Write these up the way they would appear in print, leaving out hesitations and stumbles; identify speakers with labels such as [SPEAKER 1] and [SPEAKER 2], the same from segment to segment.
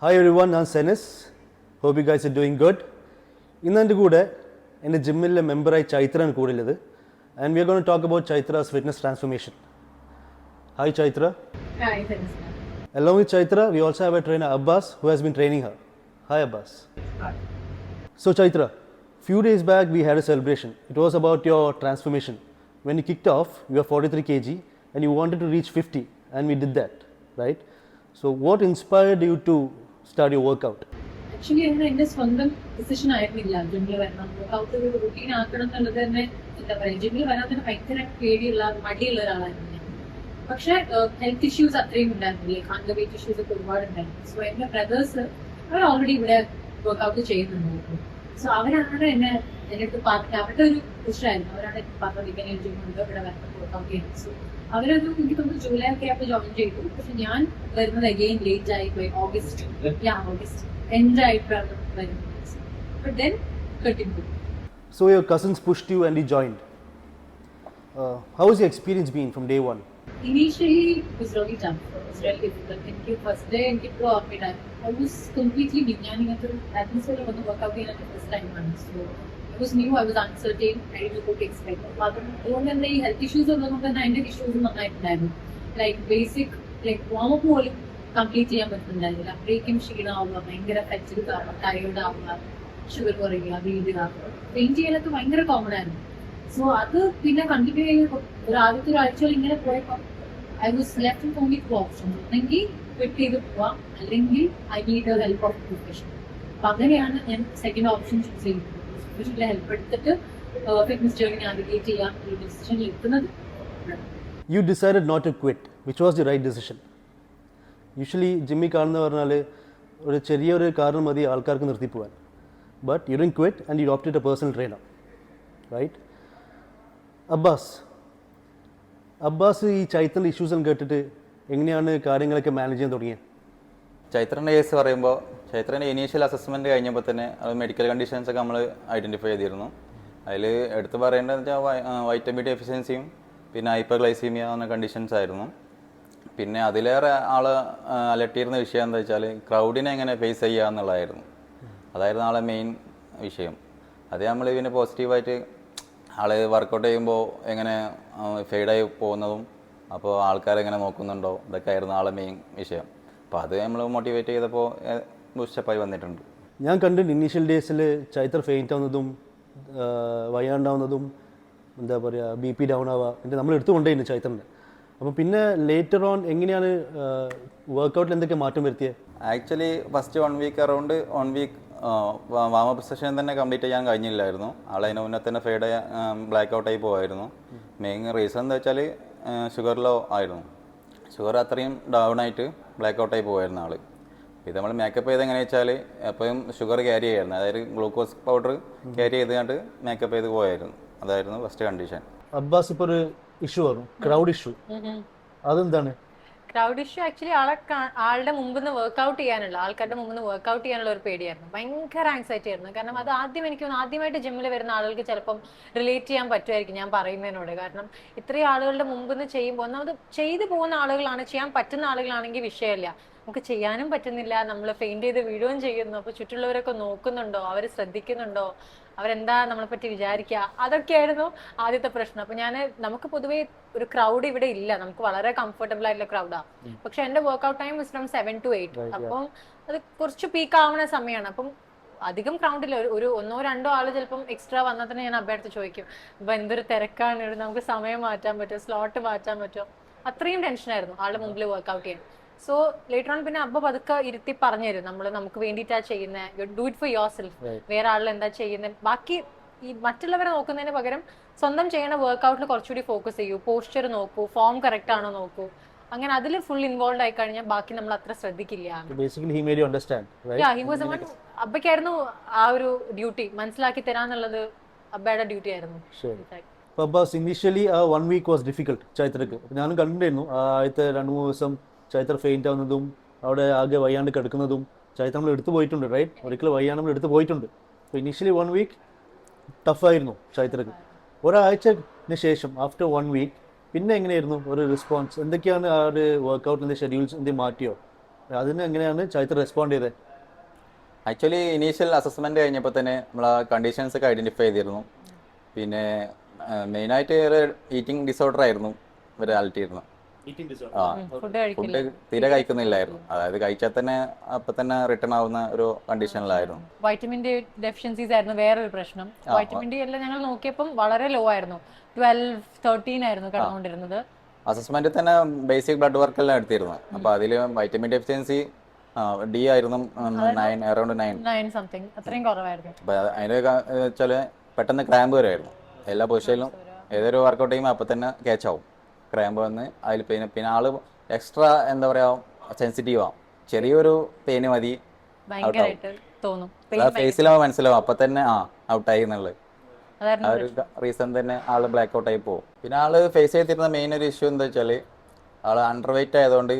[SPEAKER 1] Hi everyone, I'm Senis. Hope you guys are doing good. ഇന്നെൻ്റെ കൂടെ എൻ്റെ ജിമ്മിലെ മെമ്പറായി ചൈത്രയാണ് കൂടെയുള്ളത്. And we are going to talk about Chaitra's fitness transformation. Hi Chaitra.
[SPEAKER 2] Hi, Senis.
[SPEAKER 1] Along with Chaitra, we also have a trainer Abbas who has been training her. Hi Abbas.
[SPEAKER 2] Hi.
[SPEAKER 1] So Chaitra, few days back we had a celebration. It was about your transformation. When you kicked off, you were 43 kg and you wanted to reach 50 and we did that, right? So what inspired you to start your workout?
[SPEAKER 2] Actually അങ്ങനെ എന്റെ സ്വന്തം decision ആയിരുന്നില്ല ജിമ്മിൽ വരണം, workout ഒരു routine ആക്കണം എന്നുള്ളത് തന്നെ. എന്താ പറയാ, ജിമ്മിൽ വരാൻ തന്നെ ഭയങ്കര പേടിയുള്ള മടിയുള്ള ഒരാളായിരുന്നു ഞാൻ. പക്ഷെ ഹെൽത്ത് ഇഷ്യൂസ് അത്രയും ഉണ്ടായിരുന്നില്ലേ, ഹാൻഡ് വെയിറ്റ് ഇഷ്യൂസ് ഒക്കെ ഒരുപാട് ഉണ്ടായിരുന്നു. സോ എന്റെ ബ്രദേഴ്സ് അവർ ഓൾറെഡി ഇവിടെ വർക്കൗട്ട് ചെയ്യുന്നുണ്ടായിരുന്നു. സോ അവരാണ് എന്നെ അടുത്ത് പറഞ്ഞത്, അവരുടെ ഒരു ഇഷ്ടമായിരുന്നു. അവരാണ് എനിക്ക് പറഞ്ഞത് ഇങ്ങനെ ഒരു ജിമ്മുണ്ട്, ഇവിടെ വരണം വർക്കൗട്ട് ചെയ്യുന്നത്. സോ അവരത് എനിക്ക് തോന്നുന്നു ജൂലൈ ഒക്കെ ആയപ്പോൾ ജോയിൻ ചെയ്തു. പക്ഷെ ഞാൻ വരുന്നത് അഗെയിൻ ലേറ്റ് ആയി പോയി. ഓഗസ്റ്റ് എൻഡ് ആയിട്ടാണ് വരുന്നത്. But then continue.
[SPEAKER 1] So your cousins pushed you and you joined. How has your experience been from day one?
[SPEAKER 2] Initially it was really tough. It was really difficult. എനിക്ക് first day എനിക്ക് ഇപ്പോൾ ഓർമ്മയില്ല. I was completely new. ഞാൻ ഇങ്ങനത്തെ അറ്റ്മോസ്ഫിയറിൽ വന്ന് workout ചെയ്യാൻ first ടൈമാണ്. So I was new, I was uncertain, I didn't know what to expect. അതുകൊണ്ട് തന്നെ ഈ ഹെൽത്ത് ഇഷ്യൂസ് ഉള്ളതുകൊണ്ട് തന്നെ അതിന്റെ ഇഷ്യൂസ് നന്നായിട്ടുണ്ടായിരുന്നു. ലൈക്ക് ബേസിക് ലൈക്ക് വാമപ്പ് പോലും കംപ്ലീറ്റ് ചെയ്യാൻ പറ്റുന്നുണ്ടായിരുന്നില്ല. അപ്പോഴേക്കും ക്ഷീണമാവുക, ഭയങ്കര ഫെറ്റിഗ് ആവുക, ടയേർഡ് ആവുക, ഷുഗർ കുറയുക, ബ്രീതിങ് ആവുക, പെയിന്റ് ചെയ്യാനൊക്കെ ഭയങ്കര കോമൺ ആയിരുന്നു. സോ അത് പിന്നെ കണ്ടിന്യൂ ചെയ്ത് ആദ്യത്തെ ഒരാഴ്ചയിൽ ഇങ്ങനെ പോയപ്പോൾ I was left with only two options. ഒന്നെങ്കിൽ ക്വിറ്റ് ചെയ്ത് പോവാം, അല്ലെങ്കിൽ I need help of professional. അപ്പൊ അങ്ങനെയാണ് ഞാൻ സെക്കൻഡ് ഓപ്ഷൻ ചൂസ് ചെയ്യുന്നത്. പ്രൊഫഷണലിന്റെ ഹെൽപ്പ് എടുത്തിട്ട് ഫിറ്റ്നസ് ജേർണി നാവിഗേറ്റ് ചെയ്യാം ഈ ഡിസിഷനിൽ എത്തുന്നത്.
[SPEAKER 1] You decided not to quit, which was the right decision. Usually ജിമ്മിൽ കാണുന്ന പറഞ്ഞാൽ ഒരു ചെറിയൊരു കാരണം മതി ആൾക്കാർക്ക് നിർത്തിപ്പോവാൻ. But you didn't quit and you opted a personal trainer, right? Abbas ഈ ചൈത്രൻ്റെ ഇഷ്യൂസും കേട്ടിട്ട് എങ്ങനെയാണ് കാര്യങ്ങളൊക്കെ മാനേജ് ചെയ്യാൻ തുടങ്ങിയത്?
[SPEAKER 3] ചൈത്രൻ്റെ കേസ് പറയുമ്പോൾ ചൈത്രൻ്റെ ഇനീഷ്യൽ അസസ്മെൻറ്റ് കഴിഞ്ഞപ്പോൾ തന്നെ അത് മെഡിക്കൽ കണ്ടീഷൻസ് ഒക്കെ നമ്മൾ ഐഡൻറ്റിഫൈ ചെയ്തിരുന്നു. അതിൽ എടുത്ത് പറയേണ്ടതെന്ന് വെച്ചാൽ വൈറ്റമിൻ ഡി ഡെഫിഷ്യൻസിയും പിന്നെ ഹൈപ്പർഗ്ലൈസീമിയ എന്ന കണ്ടീഷൻസ് ആയിരുന്നു. പിന്നെ അതിലേറെ ആൾ അലട്ടിയിരുന്ന വിഷയം എന്താ വെച്ചാൽ ക്രൗഡിനെ എങ്ങനെ ഫേസ് ചെയ്യുക എന്നുള്ളതായിരുന്നു. അതായിരുന്നു ആളെ മെയിൻ വിഷയം. അത് നമ്മൾ ഇതിന് പോസിറ്റീവായിട്ട് ആൾ വർക്കൗട്ട് ചെയ്യുമ്പോൾ എങ്ങനെ ഫെയ്ഡായി പോകുന്നതും അപ്പോൾ ആൾക്കാരെങ്ങനെ നോക്കുന്നുണ്ടോ, ഇതൊക്കെ ആയിരുന്നു ആളെ മെയിൻ വിഷയം. അപ്പോൾ അത് നമ്മൾ മോട്ടിവേറ്റ് ചെയ്തപ്പോൾ ബൂസ്റ്റപ്പായി വന്നിട്ടുണ്ട്.
[SPEAKER 1] ഞാൻ കണ്ടിട്ടുണ്ട് ഇനീഷ്യൽ ഡേയ്സിൽ ചൈത്ര ഫെയിൻറ്റ് ആവുന്നതും വയ്യാണ്ടാവുന്നതും എന്താ പറയുക BP ഡൗൺ ആവുക, എന്നിട്ട് നമ്മൾ എടുത്തുകൊണ്ടേയിരുന്നു ചൈത്രൻ്റെ. അപ്പോൾ പിന്നെ ലേറ്റർ ഓൺ എങ്ങനെയാണ് വർക്കൗട്ടിൽ എന്തൊക്കെ മാറ്റം വരുത്തിയത്?
[SPEAKER 3] Actually first 1 week around 1 week warm up session തന്നെ കംപ്ലീറ്റ് ചെയ്യാൻ കഴിഞ്ഞില്ലായിരുന്നു. ആളതിന് മുന്നേ തന്നെ ഫെയ്ഡ് ബ്ലാക്ക് ഔട്ടായി പോകുമായിരുന്നു. മെയിൻ റീസൺ എന്താ വെച്ചാൽ ഷുഗർ ലോ ആയിരുന്നു. ഷുഗർ അത്രയും ഡൗൺ ആയിട്ട് ബ്ലാക്ക് ഔട്ടായി പോകുമായിരുന്നു ആൾ. ഇത് നമ്മൾ മേക്കപ്പ് ചെയ്ത് എങ്ങനെയാ വെച്ചാൽ എപ്പോഴും ഷുഗർ ക്യാരി ചെയ്യായിരുന്നു, അതായത് ഗ്ലൂക്കോസ് പൗഡർ ക്യാരി ചെയ്തുകൊണ്ട് മേക്കപ്പ് ചെയ്ത് പോയായിരുന്നു. അതായിരുന്നു ഫസ്റ്റ് കണ്ടീഷൻ.
[SPEAKER 1] അബ്ബാസ് ഇപ്പോൾ ഒരു ഇഷ്യൂ വന്നു, ക്രൗഡ് ഇഷ്യൂ. അതെന്താണ്
[SPEAKER 4] ക്രൗഡ് ഇഷ്യൂ? ആക്ച്വലി ആളുടെ മുമ്പിൽ നിന്ന് ആൾക്കാരുടെ മുമ്പിൽ നിന്ന് വർക്ക്ഔട്ട് ചെയ്യാനുള്ള ഒരു പേടിയായിരുന്നു. ഭയങ്കര ആങ്സൈറ്റി ആയിരുന്നു. കാരണം അത് ആദ്യമായിട്ട് ജിമ്മിൽ വരുന്ന ആളുകൾക്ക് ചിലപ്പം റിലേറ്റ് ചെയ്യാൻ പറ്റുമായിരിക്കും ഞാൻ പറയുന്നതിനോട്. കാരണം ഇത്രയും ആളുകളുടെ മുമ്പിൽ നിന്ന് ചെയ്യുമ്പോൾ ഒന്നാമത് ചെയ്തു പോകുന്ന ആളുകളാണ്, ചെയ്യാൻ പറ്റുന്ന ആളുകളാണെങ്കിൽ വിഷയമില്ല. നമുക്ക് ചെയ്യാനും പറ്റുന്നില്ല, നമ്മൾ പെയിന്റ് ചെയ്ത് വീഴുകയും ചെയ്യുന്നു. അപ്പൊ ചുറ്റുള്ളവരൊക്കെ നോക്കുന്നുണ്ടോ, അവർ ശ്രദ്ധിക്കുന്നുണ്ടോ, അവരെന്താ നമ്മളെ പറ്റി വിചാരിക്കുക, അതൊക്കെയായിരുന്നു ആദ്യത്തെ പ്രശ്നം. അപ്പൊ നമുക്ക് പൊതുവേ ഒരു ക്രൗഡ് ഇവിടെ ഇല്ല, നമുക്ക് വളരെ കംഫർട്ടബിൾ ആയിട്ടുള്ള ക്രൗഡാ. പക്ഷെ എന്റെ വർക്ക്ഔട്ട് ടൈം ഫ്രം 7 to 8. അപ്പം അത് കുറച്ച് പീക്ക് ആവുന്ന സമയമാണ്. അപ്പം അധികം ക്രൗഡില്ല, ഒരു 1-2 ആള് ചിലപ്പം എക്സ്ട്രാ വന്നാൽ തന്നെ ഞാൻ അബ്ബടുത്ത് ചോദിക്കും, ഇപ്പൊ എന്തൊരു തിരക്കാണ്, നമുക്ക് സമയം മാറ്റാൻ പറ്റുമോ, സ്ലോട്ട് മാറ്റാൻ പറ്റുമോ. അത്രയും ടെൻഷനായിരുന്നു ആളുടെ മുമ്പിൽ വർക്ക്ഔട്ട് ചെയ്യാൻ. സോ ലേറ്റർ ഓൺ പിന്നെ അബ്ബ പതുക്കെ ഇരുത്തി പറഞ്ഞു തരും, നമുക്ക് വേണ്ടിയിട്ടാ ചെയ്യുന്നത്, do it for your self. വേറെ ആളിൽ എന്താ ചെയ്യുന്നത്, ബാക്കി ഈ മറ്റുള്ളവരെ നോക്കുന്നതിന് പകരം സ്വന്തം ചെയ്യണ വർക്ക്ഔട്ടിൽ കുറച്ചുകൂടി ഫോക്കസ് ചെയ്യൂ, പോസ്ചർ നോക്കൂ, ഫോം കറക്റ്റ് ആണോ നോക്കൂ. അങ്ങനെ അതിൽ ഫുൾ ഇൻവോൾവ് ആയി കഴിഞ്ഞാൽ ബാക്കി നമ്മൾ അത്ര ശ്രദ്ധിക്കില്ല. അബ്ബയ്ക്കായിരുന്നു ആ ഒരു ഡ്യൂട്ടി, മനസ്സിലാക്കി തരാന്നുള്ളത് അബ്ബയുടെ ഡ്യൂട്ടി ആയിരുന്നു.
[SPEAKER 1] ഇനീഷ്യലി 1 വീക്ക് വാസ് ഡിഫിക്കൽട്ട് ചൈത്രക്ക്. ഞാനും കണ്ടിട്ടുണ്ടായിരുന്നു ആദ്യത്തെ 2-3 ദിവസം ചൈത്ര ഫെയിൻറ്റ് ആവുന്നതും അവിടെ ആകെ വയ്യാണ്ട് കിടക്കുന്നതും. ചൈത്ര നമ്മൾ എടുത്തു പോയിട്ടുണ്ട്, റൈറ്റ്? ഒരിക്കലും വയ്യാണ്ട് നമ്മൾ എടുത്തു പോയിട്ടുണ്ട്. അപ്പോൾ ഇനീഷ്യലി 1 വീക്ക് ടഫായിരുന്നു ചൈത്രക്ക്. ഒരാഴ്ചന് ശേഷം ആഫ്റ്റർ 1 വീക്ക് പിന്നെ എങ്ങനെയായിരുന്നു ഒരു റെസ്പോൺസ്? എന്തൊക്കെയാണ് ആ ഒരു വർക്കൗട്ടിൻ്റെ ഷെഡ്യൂൾസ് എന്തെങ്കിലും മാറ്റിയോ? അതിന് എങ്ങനെയാണ് ചൈത്ര റെസ്പോണ്ട് ചെയ്തത്?
[SPEAKER 3] ആക്ച്വലി ഇനീഷ്യൽ അസസ്മെന്റ് കഴിഞ്ഞപ്പോൾ തന്നെ നമ്മൾ ആ കണ്ടീഷൻസ് ഒക്കെ ഐഡന്റിഫൈ ചെയ്തിരുന്നു. പിന്നെ മെയിനായിട്ട് ഈറ്റിംഗ് ഡിസോർഡർ ആയിരുന്നു ഒരു അലട്ടിയിരുന്നു. ആ
[SPEAKER 4] ഫുഡ് കഴിക്കില്ല.
[SPEAKER 3] ഫുഡ് തീരെ കഴിക്കുന്നില്ലായിരുന്നു. അതായത് കഴിച്ചാൽ തന്നെ അപ്പം തന്നെ റിട്ടേൺ ആവുന്ന ഒരു കണ്ടീഷനിലായിരുന്നു.
[SPEAKER 4] വൈറ്റമിൻ ഡി ഡെഫിഷ്യൻസീസ് ആയിരുന്നു വേറൊരു പ്രശ്നം. വൈറ്റമിൻ ഡി എല്ലാം ഞങ്ങൾ നോക്കിയപ്പം വളരെ ലോ ആയിരുന്നു. 12-13 ആയിരുന്നു കിടന്നുകൊണ്ടിരുന്നത്.
[SPEAKER 3] അസസ്മെന്റിൽ തന്നെ ബേസിക് ബ്ലഡ് വർക്ക് എല്ലാം എടുത്തിരുന്നു. അപ്പൊ അതിൽ വൈറ്റമിൻ ഡെഫിഷ്യൻസി ഡി ആയിരുന്നു 9, അറൌണ്ട് 9.
[SPEAKER 4] 9 സംതിങ്, അത്രയും കുറവായിരുന്നു.
[SPEAKER 3] അപ്പൊ അതിന്റെ വെച്ചാൽ പെട്ടെന്ന് ക്രാമ്പ് വരുമായിരുന്നു എല്ലാ പൊസിഷനിലും. ഏതൊരു വർക്കൗട്ട് ചെയ്യുമ്പോൾ അപ്പൊ തന്നെ ക്യാച്ച് ആവും ക്രാമ്പ് വന്ന്. അതിൽ പിന്നെ ആള് എക്സ്ട്രാ എന്താ പറയാ സെൻസിറ്റീവ് ആവും. ചെറിയൊരു പെയിന് മതി
[SPEAKER 4] ഭയങ്കരമായിട്ട് തോന്നും.
[SPEAKER 3] ഫേസിലാവും മനസ്സിലാവും അപ്പൊ തന്നെ ഔട്ടായി എന്നുള്ളത്.
[SPEAKER 4] അതായിരുന്നു
[SPEAKER 3] ആ ഒരു റീസൺ തന്നെ ആള് ബ്ലാക്ക് ഔട്ട് ആയി പോകും. പിന്നെ ആള് ഫേസ് ചെയ്തിരുന്ന മെയിൻ ഒരു ഇഷ്യൂ എന്താ വെച്ചാൽ ആള് അണ്ടർ വെയിറ്റ് ആയതുകൊണ്ട്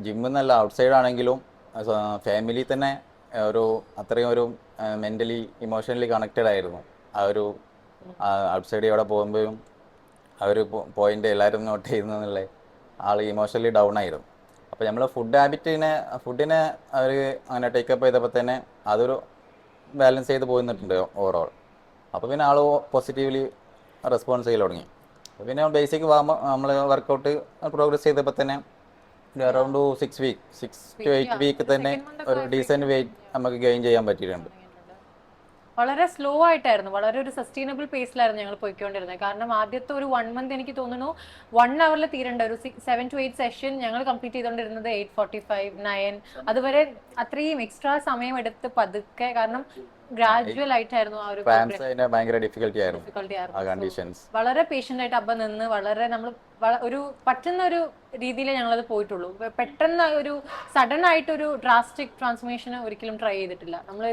[SPEAKER 3] ജിമ്മിൽ നിന്നല്ല ഔട്ട്സൈഡ് ആണെങ്കിലും ഫാമിലി തന്നെ ഒരു അത്രയും ഒരു മെന്റലി ഇമോഷണലി കണക്റ്റഡ് ആയിരുന്നു. ആ ഒരു ഔട്ട്സൈഡ് അവിടെ പോകുമ്പോഴും ആ ഒരു പോയിന്റ് എല്ലാവരും നോട്ട് ചെയ്യുന്നതിനുള്ള ആൾ ഇമോഷണലി ഡൗൺ ആയിരുന്നു. അപ്പോൾ നമ്മൾ ഫുഡിനെ അവർ അങ്ങനെ ടേക്കപ്പ് ചെയ്തപ്പോൾ തന്നെ അതൊരു ബാലൻസ് ചെയ്ത് പോയിട്ടുണ്ട് ഓവറോൾ. അപ്പോൾ പിന്നെ ആൾ പോസിറ്റീവ്ലി റെസ്പോൺസ് ചെയ്ത് തുടങ്ങി. അപ്പോൾ പിന്നെ ബേസിക് നമ്മൾ വർക്കൗട്ട് പ്രോഗ്രസ് ചെയ്തപ്പോൾ തന്നെ ഒരു അറൗണ്ട് 6 to 8 വീക്ക് തന്നെ ഒരു ഡീസൻറ്റ് വെയിറ്റ് നമുക്ക് ഗെയിൻ ചെയ്യാൻ പറ്റിയിട്ടുണ്ട്.
[SPEAKER 4] വളരെ സ്ലോ ആയിട്ടായിരുന്നു, വളരെ ഒരു സസ്റ്റൈനബിൾ പേസിലായിരുന്നു ഞങ്ങൾ പോയിക്കൊണ്ടിരുന്നത്. കാരണം ആദ്യത്തെ ഒരു 1 മന്ത് എനിക്ക് തോന്നുന്നു 1 hourൽ തീരേണ്ട ഒരു 7 to 8 സെഷൻ ഞങ്ങൾ കംപ്ലീറ്റ് ചെയ്തുകൊണ്ടിരുന്നത് 8:45, 9. അതുവരെ അത്രയും എക്സ്ട്രാ സമയം എടുത്ത് പതുക്കെ, കാരണം ഗ്രാജുവൽ ആയിട്ടായിരുന്നു ആ ഒരു
[SPEAKER 3] ഭയങ്കര ഡിഫിക്കൽട്ടി ആയിരുന്നു.
[SPEAKER 4] വളരെ പേഷ്യന്റ് ആയിട്ട് അബ്ബ നിന്ന് വളരെ നമ്മൾ ഒരു പറ്റുന്ന ഒരു രീതിയിൽ ഞങ്ങളത് പോയിട്ടുള്ളൂ. പെട്ടെന്ന് ഒരു സഡൻ ആയിട്ടൊരു ഡ്രാസ്റ്റിക് ട്രാൻസ്ഫോർമേഷൻ ഒരിക്കലും ട്രൈ ചെയ്തിട്ടില്ല നമ്മൾ.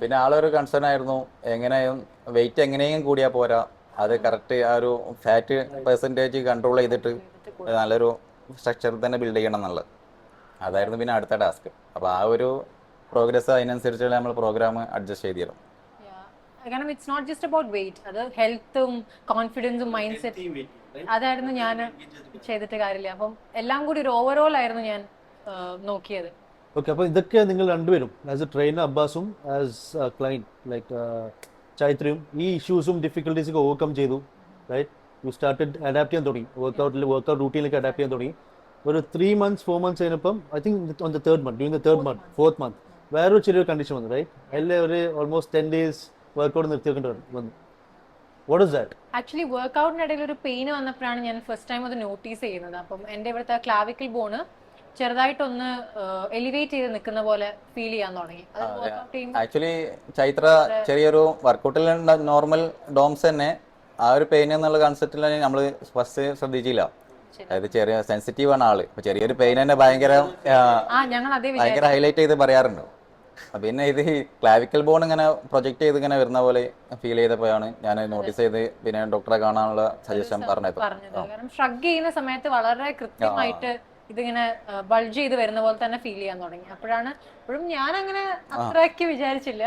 [SPEAKER 3] പിന്നെ ആളൊരു കൺസേൺ ആയിരുന്നു എങ്ങനെയും വെയിറ്റ് എങ്ങനെയും കൂടിയാ പോരാ, അത് കറക്റ്റ് ആ ഒരു ഫാറ്റ് പെർസെൻറ്റേജ് കൺട്രോൾ ചെയ്തിട്ട് നല്ലൊരു സ്ട്രക്ചർ തന്നെ ബിൽഡ് ചെയ്യണം എന്നുള്ളത് അതായിരുന്നു പിന്നെ അടുത്ത ടാസ്ക്. അപ്പോൾ ആ ഒരു പ്രോഗ്രസ് അതിനനുസരിച്ചുള്ള നമ്മൾ പ്രോഗ്രാം അഡ്ജസ്റ്റ് ചെയ്തിരുന്നു.
[SPEAKER 4] കാരണം it's not just about weight, അത് ഹെൽത്തും കോൺഫിഡൻസും മൈൻഡ് സെറ്റ് അതായിരുന്നു ഞാൻ ചെയ്തിട്ട് കാര്യമില്ല. അപ്പം എല്ലാം കൂടി ഒരു ഓവറോൾ ആയിരുന്നു ഞാൻ നോക്കിയത്.
[SPEAKER 1] ഓക്കെ, അപ്പോൾ ഇതൊക്കെ നിങ്ങൾ രണ്ടുപേരും ആസ് എ ട്രെയിനർ അബ്ബാസും ആസ് എ ക്ലൈൻറ്റ് ലൈക്ക് ചൈത്രയും ഈ ഇഷ്യൂസും ഡിഫിക്കൽട്ടീസൊക്കെ ഓവർകം ചെയ്തു, റൈറ്റ്? യു സ്റ്റാർട്ടഡ് അഡാപ്റ്റ് ചെയ്യാൻ തുടങ്ങി, വർക്കൗട്ട് റൂട്ടീനിലേക്ക് അഡാപ്റ്റ് ചെയ്യാൻ തുടങ്ങി. ഒരു 3 months 4 months കഴിഞ്ഞപ്പം I think on the third month 4th month വേറൊരു ചെറിയൊരു കണ്ടീഷൻ വന്നു, റൈറ്റ്? അതിൽ ഒരു ഓൾമോസ്റ്റ് 10 days വർക്കൗട്ട് നിർത്തി വെക്കേണ്ടി വന്നു. What is that?
[SPEAKER 4] ആക്ച്വലി വർക്കൗട്ടിനിടയിൽ ഒരു പെയിൻ വന്നപ്പോഴാണ് ഞാൻ ഫസ്റ്റ് ടൈം അത് നോട്ടീസ് ചെയ്യുന്നത്. അപ്പം എൻ്റെ ഇവിടുത്തെ ക്ലാവിക്കൽ ബോണ് ചെറുതായിട്ടൊന്ന് എലിവേറ്റ് ചെയ്ത് നിൽക്കുന്ന പോലെ ഫീൽ ചെയ്യാൻ തുടങ്ങി.
[SPEAKER 3] ആക്ച്വലി ചൈത്ര ചെറിയൊരു വർക്കൗട്ടിൽ നോർമൽ ഡോംസ് തന്നെ ആ ഒരു പെയിൻ എന്നുള്ള കൺസെപ്റ്റിൽ നമ്മൾ ഫസ്റ്റ് ശ്രദ്ധിച്ചില്ല. അതായത് ചെറിയ സെൻസിറ്റീവ് ആണ് ആള്. അപ്പൊ ചെറിയൊരു പെയിൻ തന്നെ ഭയങ്കര ഹൈലൈറ്റ് ചെയ്ത് പറയാറുണ്ട്. പിന്നെ ഇത് ക്ലാവിക്കൽ ബോൺ ഇങ്ങനെ പ്രൊജക്ട് ചെയ്ത് ഇങ്ങനെ വരുന്ന പോലെ ഫീൽ ചെയ്തപ്പോഴാണ് ഞാൻ നോട്ടീസ് ചെയ്ത് പിന്നെ ഡോക്ടറെ കാണാനുള്ള സജഷൻ പറഞ്ഞത്.
[SPEAKER 4] കാരണം ഷ്രഗ് ചെയ്യുന്ന സമയത്ത് വളരെ കൃത്യമായിട്ട് ഇതിങ്ങനെ ബൾജ് ചെയ്ത് വരുന്ന പോലെ തന്നെ ഫീൽ ചെയ്യാൻ തുടങ്ങി. അപ്പോഴാണ് ഇപ്പോഴും ഞാൻ അങ്ങനെ അത്രയ്ക്ക് വിചാരിച്ചില്ല,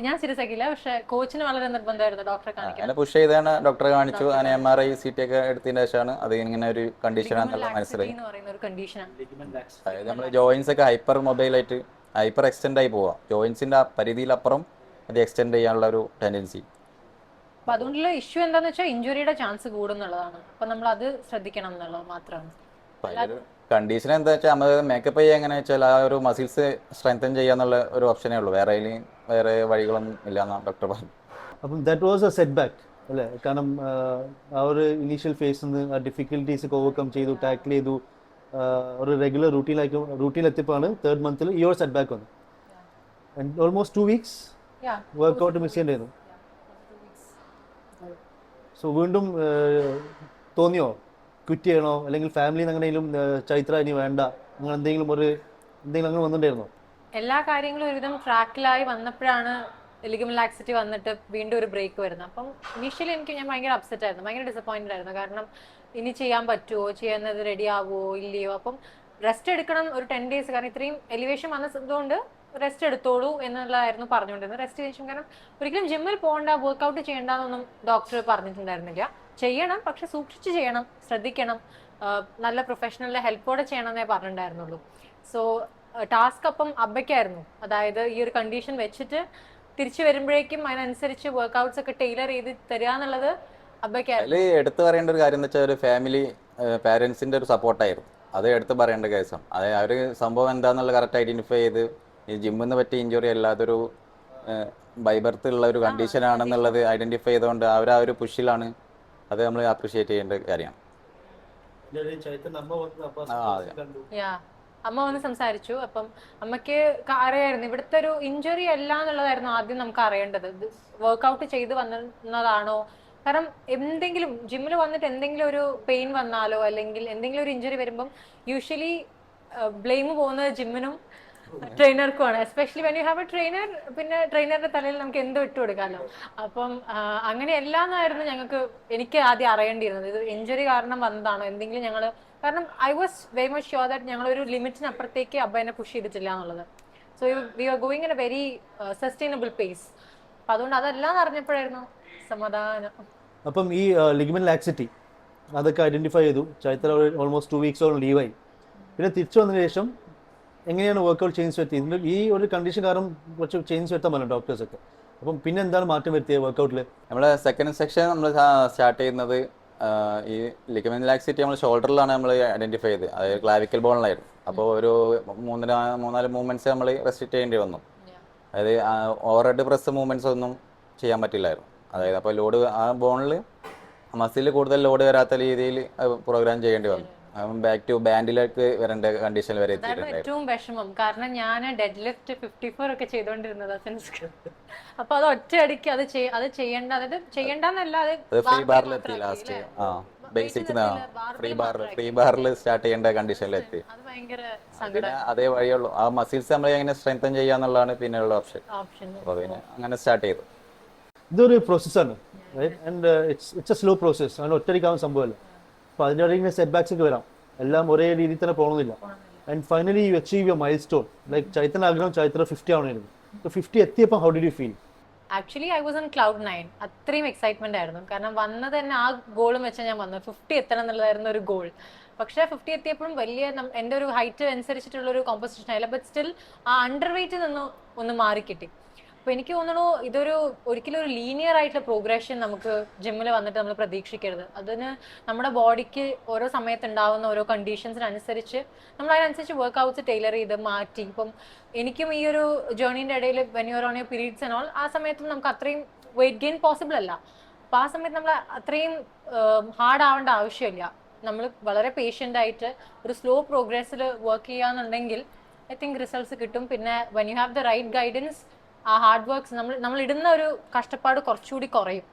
[SPEAKER 4] ഞാൻ സീരിയസ് ആക്കിയില്ല. പക്ഷെ കോച്ചിന് വളരെ നിർബന്ധമായിരുന്നു ഡോക്ടറെ കാണിക്കാൻ.
[SPEAKER 3] പുഷ് ചെയ്താണ് ഡോക്ടറെ കാണിച്ചു. അങ്ങനെ MRI CT ഒക്കെ എടുത്തതിന് ശേഷമാണ് അത് ഇങ്ങനെ ഒരു കണ്ടീഷനാണെന്നുള്ള മനസ്സിലായി. അതായത് നമ്മൾ ജോയിൻസ് ഒക്കെ ഹൈപ്പർ മൊബൈലായിട്ട് ഹൈപ്പർ എക്സ്റ്റെൻഡ് ആയി പോവാം. ജോയിൻസിന്റെ പരിധിയിലപ്പുറം അത് എക്സ്റ്റെൻഡ് ചെയ്യാനുള്ള ഒരു ടെൻഡൻസി.
[SPEAKER 4] അപ്പൊ അതുകൊണ്ടുള്ള ഇഷ്യൂ എന്താന്ന് വെച്ചാൽ ഇഞ്ചുറിയുടെ ചാൻസ് കൂടുന്നുള്ളതാണ്. അപ്പൊ നമ്മൾ അത് ശ്രദ്ധിക്കണം എന്നുള്ളത് മാത്രമാണ്.
[SPEAKER 3] കണ്ടീഷൻ എന്താ വെച്ചാൽ നമ്മൾ മേക്കപ്പ് ചെയ്യുക എങ്ങനെ വെച്ചാൽ ആ ഒരു മസിൽസ് സ്ട്രെങ്തൻ ചെയ്യാന്നുള്ള ഒരു ഓപ്ഷനേ ഉള്ളൂ. വേറെ വഴികളൊന്നും ഇല്ല എന്നാണ് ഡോക്ടർ പറഞ്ഞു.
[SPEAKER 1] അപ്പം that was A set back അല്ലേ? കാരണം ആ ഒരു ഇനീഷ്യൽ ഫേസിൽ നിന്ന് ആ ഡിഫിക്കൽട്ടീസ് ഒക്കെ ഓവർകം ചെയ്തു, ടാക്കിൾ ചെയ്തു, ഒരു റെഗുലർ റൂട്ടീനിലെത്തിയപ്പോഴാണ് 3rd month ഈ ഒരു സെറ്റ് ബാക്ക് വന്നു. And almost 2 weeks workout miss ചെയ്യേണ്ടിയിരുന്നു. സോ വീണ്ടും തോന്നിയോ ക്വിറ്റ് ചെയ്യണോ, അല്ലെങ്കിൽ ഫാമിലിയിൽ എങ്ങനെയെങ്കിലും ചൈത്ര ഇനി വേണ്ട നിങ്ങൾ എന്തെങ്കിലും അങ്ങനെ വന്നിട്ടുണ്ടായിരുന്നോ?
[SPEAKER 4] എല്ലാ കാര്യങ്ങളും ഒരുവിധം ട്രാക്കിലായി വന്നപ്പോഴാണ് ലിഗമെന്റ് ലാക്സിറ്റി വന്നിട്ട് വീണ്ടും ഒരു ബ്രേക്ക് വരുന്നത്. അപ്പം ഇനീഷ്യലി ഞാൻ ഭയങ്കര അപ്സെറ്റ് ആയിരുന്നു, ഭയങ്കര ഡിസപ്പോയിന്റഡ് ആയിരുന്നു. കാരണം ഇനി ചെയ്യാൻ പറ്റുമോ, ചെയ്യുന്നത് റെഡി ആവുമോ ഇല്ലയോ. അപ്പം റെസ്റ്റ് എടുക്കണം ഒരു 10 days, കാരണം ഇത്രയും എലിവേഷൻ വന്നതുകൊണ്ട് റെസ്റ്റ് എടുത്തോളൂ എന്നുള്ളതായിരുന്നു പറഞ്ഞുകൊണ്ടിരുന്നത്. റെസ്റ്റ് ചെയ്യും, കാരണം ഒരിക്കലും ജിമ്മിൽ പോകണ്ട, വർക്കൗട്ട് ചെയ്യേണ്ടെന്നൊന്നും ഡോക്ടർ പറഞ്ഞിട്ടുണ്ടായിരുന്നില്ല. ചെയ്യണം, പക്ഷെ സൂക്ഷിച്ച് ചെയ്യണം, ശ്രദ്ധിക്കണം, നല്ല പ്രൊഫഷണലിന്റെ ഹെൽപ്പോടെ ചെയ്യണം എന്നേ പറഞ്ഞിട്ടുണ്ടായിരുന്നുള്ളൂ. സോ ടാസ്ക് അപ്പം അബ്ബയ്ക്കായിരുന്നു. അതായത് ഈ ഒരു കണ്ടീഷൻ വെച്ചിട്ട് തിരിച്ചു വരുമ്പോഴേക്കും അതിനനുസരിച്ച് വർക്ക്ഔട്ട്സ് ഒക്കെ ടൈലർ ചെയ്ത് തരിക എന്നുള്ളത് അബ്ബയ്ക്കായിരുന്നു.
[SPEAKER 3] അതിൽ എടുത്തു പറയേണ്ട ഒരു കാര്യം എന്ന് വെച്ചാൽ ഒരു ഫാമിലി പാരൻസിൻ്റെ ഒരു സപ്പോർട്ടായിരുന്നു. അത് എടുത്ത് പറയേണ്ട കേസാണ്. അത് ആ ഒരു സംഭവം എന്താണെന്നുള്ള കറക്റ്റ് ഐഡൻറ്റിഫൈ ചെയ്ത് ഈ ജിമ്മിൽ നിന്ന് പറ്റിയ ഇഞ്ചുറി അല്ലാതൊരു ബൈ ബർത്ത് ഉള്ള ഒരു കണ്ടീഷൻ ആണെന്നുള്ളത് ഐഡൻറ്റിഫൈ ചെയ്തുകൊണ്ട് അവർ ആ ഒരു പുഷിലാണ്. അത് നമ്മൾ അപ്രീഷിയേറ്റ് ചെയ്യേണ്ട കാര്യമാണ്.
[SPEAKER 4] യാ, അമ്മ വന്ന് സംസാരിച്ചു. അപ്പം അമ്മയ്ക്ക് അറിയായിരുന്നു ഇവിടുത്തെ ഒരു ഇഞ്ചുറി അല്ല എന്നുള്ളതായിരുന്നു ആദ്യം നമുക്ക് അറിയേണ്ടത്. വർക്ക്ഔട്ട് ചെയ്ത് വന്നതാണോ, കാരണം എന്തെങ്കിലും ജിമ്മിൽ വന്നിട്ട് എന്തെങ്കിലും ഒരു പെയിൻ വന്നാലോ അല്ലെങ്കിൽ എന്തെങ്കിലും ഒരു ഇഞ്ചുറി വരുമ്പം യൂഷ്വലി ബ്ലെയിം പോകുന്നത് ജിമ്മിനും ട്രെയിനർക്കുമാണ്. Especially when you have a trainer, പിന്നെ ട്രെയിനറുടെ തലയിൽ നമുക്ക് എന്തോ ഇട്ട് കൊടുക്കാമല്ലോ. അപ്പം അങ്ങനെയല്ല എന്നായിരുന്നു എനിക്ക് ആദ്യം അറിയേണ്ടിയിരുന്നത്. ഇത് ഇഞ്ചുറി കാരണം വന്നതാണോ എന്തെങ്കിലും കാരണം I was very much sure that ഞങ്ങളൊരു ലിമിറ്റിനപ്പുറത്തേക്ക് അബ്ബ എന്നെ പുഷ് ചെയ്തിട്ടില്ല എന്നുള്ളത്. So we are going in A very sustainable pace. അപ്പം അതുകൊണ്ട് അതെല്ലാം അറിഞ്ഞപ്പോഴായിരുന്നു സമാധാനം.
[SPEAKER 1] അപ്പം ഈ ലിഗമെന്റ് ലാക്സിറ്റി അതൊക്കെ ഐഡന്റിഫൈ ചെയ്തു. ചൈത്ര ഓൾമോസ്റ്റ് 2 വീക്സോളം ലീവായി. പിന്നെ തിരിച്ചു വന്നതിന് ശേഷം എങ്ങനെയാണ് വർക്ക്ഔട്ട് ചേഞ്ച് വരുത്തിയത്? ഇതിൻ്റെ ഈ ഒരു കണ്ടീഷൻ കാരണം കുറച്ച് ചേഞ്ച് വരുത്താൻ പറഞ്ഞു ഡോക്ടേഴ്സൊക്കെ. അപ്പം പിന്നെ എന്താണ് മാറ്റം വരുത്തിയത് വർക്കൗട്ടിൽ?
[SPEAKER 3] നമ്മളെ സെക്കൻഡ് സെക്ഷൻ നമ്മൾ സ്റ്റാർട്ട് ചെയ്യുന്നത് ഈ ലിഗമെന്റ് ലാക്സിറ്റി നമ്മൾ ഷോൾഡറിലാണ് നമ്മൾ ഐഡന്റിഫൈ ചെയ്ത്. അതായത് ക്ലാവിക്കൽ ബോണിലായിരുന്നു. അപ്പോൾ ഒരു 3-4 മൂവ്മെന്റ്സ് നമ്മൾ റെസ്ട്രിക്റ്റ് ചെയ്യേണ്ടി വന്നു. അതായത് ഓവർ ഹെഡ് പ്രസ് മൂവ്മെന്റ്സ് ഒന്നും ചെയ്യാൻ പറ്റില്ലായിരുന്നു. അതായത് അപ്പോൾ ലോഡ് ആ ബോണിൽ മസിൽ കൂടുതൽ ലോഡ് വരാത്ത രീതിയിൽ പ്രോഗ്രാം ചെയ്യേണ്ടി വന്നു. ബാക്ക് ടു ബാൻഡിലേക്ക് വരേണ്ട കണ്ടീഷനിൽ വരെ എത്തിയിട്ടുണ്ടായിരുന്നു.
[SPEAKER 4] ഏറ്റവും വിഷമം കാരണം ഞാൻ ഡെഡ് ലിഫ്റ്റ് 54 ഒക്കെ ചെയ്തോണ്ടിരുന്നത്. അപ്പൊ അത് ഒറ്റയടിക്ക് അത് ചെയ്യേണ്ട, അതായത് ചെയ്യേണ്ടെന്നല്ല, അത്
[SPEAKER 3] ഫ്രീ ബാറിൽ എത്തി ലാസ്റ്റ്. ബേസിക് ഫ്രീ ബാറിൽ സ്റ്റാർട്ട് ചെയ്യേണ്ട കണ്ടീഷനിലെത്തി.
[SPEAKER 4] അത് ഭയങ്കര
[SPEAKER 3] പിന്നെ അതേ വഴിയുള്ളൂ. ആ മസിൽസ് നമ്മൾ എങ്ങനെ സ്ട്രെങ്തൻ ചെയ്യാന്നുള്ളതാണ് പിന്നെയുള്ള ഓപ്ഷൻ. അപ്പോൾ പിന്നെ അങ്ങനെ സ്റ്റാർട്ട് ചെയ്തു.
[SPEAKER 1] ഇതൊരു പ്രോസസ്സാണ്, and it's A slow process. അങ്ങനെ ഒറ്റയടിക്കാവുന്ന സംഭവമല്ല. അപ്പോൾ അതിൻ്റെ ഇടയിൽ സെറ്റ് ബാക്സ് ഒക്കെ വരാം. എല്ലാം ഒരേ രീതിയിൽ തന്നെ പോകണമെന്നില്ല. And finally you achieve your milestone. Like ചൈത്രൻ്റെ ആഗ്രഹം ചൈത്ര 50 ആവണമായിരുന്നു. 50 എത്തിയപ്പോൾ how did you feel?
[SPEAKER 4] Actually I was on cloud 9. അത്രയും എക്സൈറ്റ്മെന്റ് ആയിരുന്നു. കാരണം വന്നത് തന്നെ ആ ഗോളും വെച്ചാൽ ഞാൻ വന്നത് 50 എത്തണം എന്നുള്ളതായിരുന്നു ഒരു ഗോൾ. പക്ഷേ 50 എത്തിയപ്പോഴും വലിയ എൻ്റെ ഒരു ഹൈറ്റ് അനുസരിച്ചിട്ടുള്ള ഒരു കോമ്പസിഷൻ ആയില്ല. ബട്ട് സ്റ്റിൽ ആ അണ്ടർ വെയിറ്റ് നിന്ന് ഒന്ന് മാറിക്കിട്ടി. അപ്പോൾ എനിക്ക് തോന്നുന്നു ഇതൊരു ഒരിക്കലും ഒരു ലീനിയർ ആയിട്ടുള്ള പ്രോഗ്രഷൻ നമുക്ക് ജിമ്മിൽ വന്നിട്ട് നമ്മൾ പ്രതീക്ഷിക്കരുത്. അതിന് നമ്മുടെ ബോഡിക്ക് ഓരോ സമയത്ത് ഉണ്ടാവുന്ന ഓരോ കണ്ടീഷൻസിനനുസരിച്ച് നമ്മൾ അതിനനുസരിച്ച് വർക്ക്ഔട്ട്സ് ടൈലർ ചെയ്ത് മാറ്റി. ഇപ്പം എനിക്കും ഈ ഒരു ജേർണീൻ്റെ ഇടയിൽ when you are on your periods and all, ആ സമയത്തും നമുക്ക് അത്രയും വെയിറ്റ് ഗെയിൻ പോസിബിൾ അല്ല. അപ്പോൾ ആ സമയത്ത് നമ്മൾ അത്രയും ഹാർഡ് ആവേണ്ട ആവശ്യമില്ല. നമ്മൾ വളരെ പേഷ്യൻ്റ് ആയിട്ട് ഒരു സ്ലോ പ്രോഗ്രസ്സിൽ വർക്ക് ചെയ്യാന്നുണ്ടെങ്കിൽ ഐ തിങ്ക് റിസൾട്ട്സ് കിട്ടും. പിന്നെ when you have the right guidance, ആ ഹാർഡ് വർക്ക്സ് നമ്മൾ ഇടുന്ന ഒരു കഷ്ടപ്പാട് കുറച്ചുകൂടി കുറയും.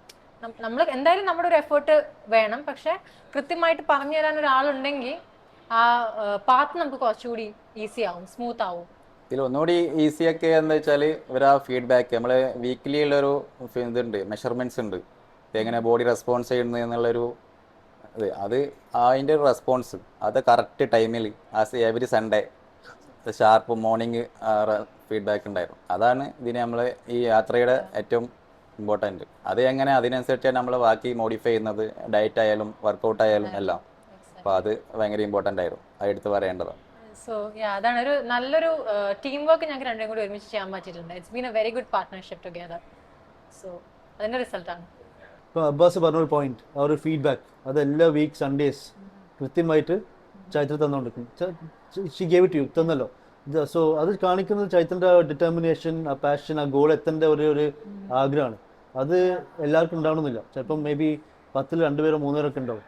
[SPEAKER 4] നമ്മൾ എന്തായാലും നമ്മുടെ ഒരു എഫേർട്ട് വേണം. പക്ഷെ കൃത്യമായിട്ട് പറഞ്ഞു തരാൻ ഒരാളുണ്ടെങ്കിൽ ആ പാത്ത് നമുക്ക് കുറച്ചുകൂടി ഈസി ആവും, സ്മൂത്ത് ആവും.
[SPEAKER 3] ഇതിൽ ഒന്നുകൂടി ഈസിയൊക്കെ എന്താ വെച്ചാൽ ഇവരാ ഫീഡ്ബാക്ക് നമ്മൾ വീക്ക്ലി ഉള്ളൊരു ഇതുണ്ട്, മെഷർമെൻറ്റ്സ് ഉണ്ട്. എങ്ങനെ ബോഡി റെസ്പോൺസ് ചെയ്യുന്നത് എന്നുള്ളൊരു അത് അതിൻ്റെ ഒരു റെസ്പോൺസ് അത് കറക്റ്റ് ടൈമിൽ every Sunday sharp morning feedback ഉണ്ടായിരുന്നു. അതാണ് ഇതിന് നമ്മൾ ഈ യാത്രയുടെ ഏറ്റവും ഇമ്പോർട്ടൻറ്റ്. അത് എങ്ങനെ അതിനനുസരിച്ചാണ് നമ്മൾ ബാക്കി മോഡിഫൈ ചെയ്യുന്നത്, ഡയറ്റ് ആയാലും വർക്കൗട്ട് ആയാലും എല്ലാം. അപ്പോൾ അത് ഭയങ്കര ഇമ്പോർട്ടൻ്റ് ആയിരുന്നു, അത് എടുത്ത് പറയേണ്ടതാണ്.
[SPEAKER 4] സോ അതാണ് ഒരു നല്ലൊരു ടീം വർക്ക് ഞങ്ങൾക്ക് രണ്ടും കൂടി ഒരുമിച്ച് ചെയ്യാൻ പറ്റിയിട്ടുണ്ട്. It's been A very good partnership together. So അതിൻ്റെ റിസൾട്ടാണ്.
[SPEAKER 1] ഇപ്പോൾ അബ്ബാസ് പറഞ്ഞൊരു പോയിന്റ്, ആ ഒരു ഫീഡ്ബാക്ക് അത് എല്ലാ വീക്ക് സൺഡേസ് കൃത്യമായിട്ട് ചൈത്ര തന്നുകൊണ്ടിരിക്കും. ഷി ഗേവ് ഇറ്റ് യു, തന്നല്ലോ. സോ അത് കാണിക്കുന്നത് ചൈത്രൻ്റെ ഡിറ്റർമിനേഷൻ, ആ പാഷൻ, ആ ഗോൾ എത്തേണ്ട ഒരു ആഗ്രഹമാണ്. അത് എല്ലാവർക്കും ഉണ്ടാവണമെന്നില്ല. ചിലപ്പം മേ ബി 10-ൽ 2 പേരോ 3 പേരൊക്കെ ഉണ്ടാവും.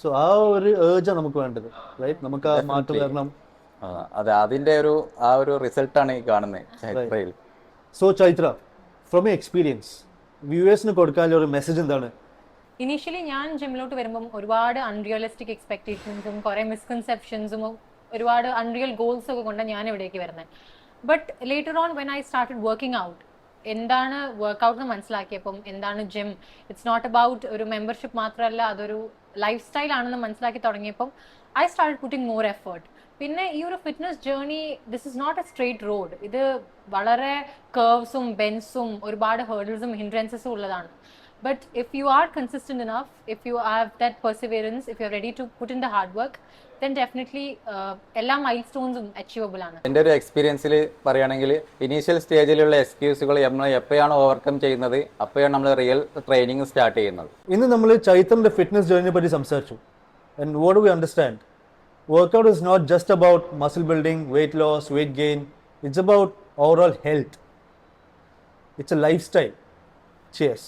[SPEAKER 1] സോ ആ ഒരു ഏർജാണ് നമുക്ക് വേണ്ടത്, റൈറ്റ്? നമുക്ക് ആ മാറ്റം വരണം.
[SPEAKER 3] അതെ, അതിൻ്റെ ആ ഒരു റിസൾട്ടാണ് ഈ കാണുന്നത് ചൈത്രയിൽ.
[SPEAKER 1] So Chaitra, from a experience വ്യൂവേഴ്സിന് കൊടുക്കാനുള്ള ഒരു മെസ്സേജ് എന്താണ്?
[SPEAKER 4] ഇനീഷ്യലി ഞാൻ ജിമ്മിലോട്ട് വരുമ്പം ഒരുപാട് അൺറിയലിസ്റ്റിക് എക്സ്പെക്ടേഷൻസും കുറേ മിസ്കൺസെപ്ഷൻസും ഒരുപാട് അൺറിയൽ ഗോൾസ് ഒക്കെ കൊണ്ട് ഞാൻ ഇവിടേക്ക് വരുന്നത്. But later on when I started working out, എന്താണ് വർക്ക്ഔട്ട് എന്ന് മനസ്സിലാക്കിയപ്പം എന്താണ് ജിം, ഇറ്റ്സ് നോട്ട് അബൌട്ട് ഒരു മെമ്പർഷിപ്പ് മാത്രമല്ല, അതൊരു ലൈഫ് സ്റ്റൈൽ ആണെന്ന് മനസ്സിലാക്കി തുടങ്ങിയപ്പം I started putting more effort. പിന്നെ ഈ ഒരു fitness journey, this is not a straight road. ഇത് വളരെ കർവ്സും ബെൻസും ഒരുപാട് ഹേർഡിൽസും ഹിൻഡ്രൻസസും ഉള്ളതാണ്. But if you are consistent enough, if you have that perseverance, if you're ready to put in the hard work, then definitely എല്ലാ mile സ്റ്റോൺസും achievable ആണ്.
[SPEAKER 3] എൻ്റെ ഒരു എക്സ്പീരിയൻസിൽ പറയുകയാണെങ്കിൽ initial സ്റ്റേജിലുള്ള എക്സ്ക്യൂസുകൾ നമ്മൾ എപ്പോഴാണ് ഓവർകം ചെയ്യുന്നത് അപ്പോഴാണ് നമ്മൾ റിയൽ ട്രെയിനിങ് സ്റ്റാർട്ട് ചെയ്യുന്നത്.
[SPEAKER 1] ഇന്ന് നമ്മൾ ചൈത്രന്റെ ഫിറ്റ്നസ് ജേർണിയെ പറ്റി സംസാരിച്ചു. And what do we understand? Workout is not just about muscle building, weight loss, weight gain. It's about overall health. It's a lifestyle. Cheers.